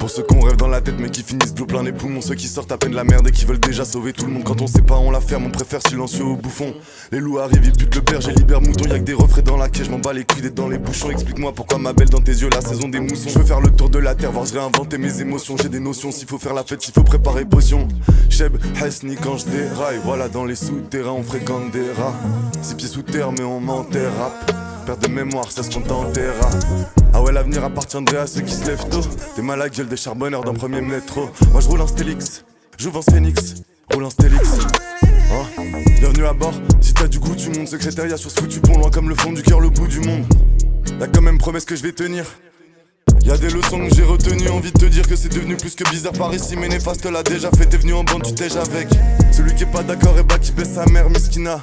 Pour ceux qu'on rêve dans la tête mais qui finissent de l'eau plein les poumons. Ceux qui sortent à peine de la merde et qui veulent déjà sauver tout le monde. Quand on sait pas on la ferme, on préfère silencieux au bouffon. Les loups arrivent, ils butent le berger, libère mouton. Y'a que des refrains dans la quai, je m'en bats les couilles d'être dans les bouchons. Explique-moi pourquoi ma belle dans tes yeux la saison des moussons. Je veux faire le tour de la terre, voir je réinventer mes émotions. J'ai des notions, s'il faut faire la fête, s'il faut préparer potion. Cheb, Hesni quand je déraille. Voilà dans les souterrains on fréquente des rats. 6 pieds sous terre mais on m'enterre. Perte de mémoire, ça se compte en terra. Ah ouais, l'avenir appartiendrait à ceux qui se lèvent tôt. T'es mal à gueule des charbonneurs d'un premier métro. Moi je roule en Stélix, j'ouvre en Phoenix, roule en Stélix. Oh. Bienvenue à bord, si t'as du goût tu montes. Secrétariat sur ce foutu pont, loin comme le fond du cœur, le bout du monde. Y'a quand même promesse que je vais tenir. Y'a des leçons que j'ai retenues, envie de te dire que c'est devenu plus que bizarre par ici. Mais néfaste l'a déjà fait, t'es venu en bande, tu t'es avec. Celui qui est pas d'accord et bah qui baisse sa mère, miskina.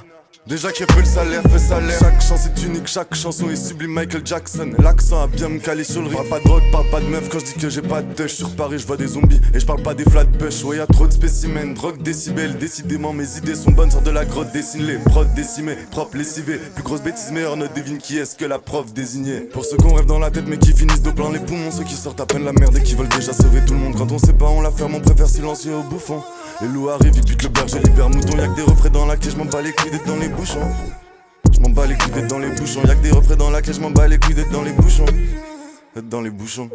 Déjà qu'il fait le salaire, fait salaire. Chaque chance est unique, chaque chanson est sublime. Michael Jackson, l'accent a bien me calé sur le riz. Parle pas de drogue, parle pas de meuf quand je dis que j'ai pas de touch. Sur Paris je vois des zombies et je parle pas des flat push. Ouais y'a trop de spécimens, drogue décibels. Décidément mes idées sont bonnes, sors de la grotte, dessine-les. Prod décimé, propre lessivé. Plus grosse bêtise, meilleure note, devine qui est-ce que la prof désignée. Pour ceux qu'on rêve dans la tête mais qui finissent de plein les poumons. Ceux qui sortent à peine la merde et qui veulent déjà sauver tout le monde. Quand on sait pas on la ferme, on préfère silencieux au bouffon. Les loups arrivent, ils butent le berger, libère mouton. Y'a que des refrains dans la quai, je m'en bats les couilles d'être dans les bouchons. Je m'en bats les couilles d'être dans les bouchons. Y'a que des refrains dans la quai, je m'en bats les couilles d'être dans les bouchons. D'être dans les bouchons.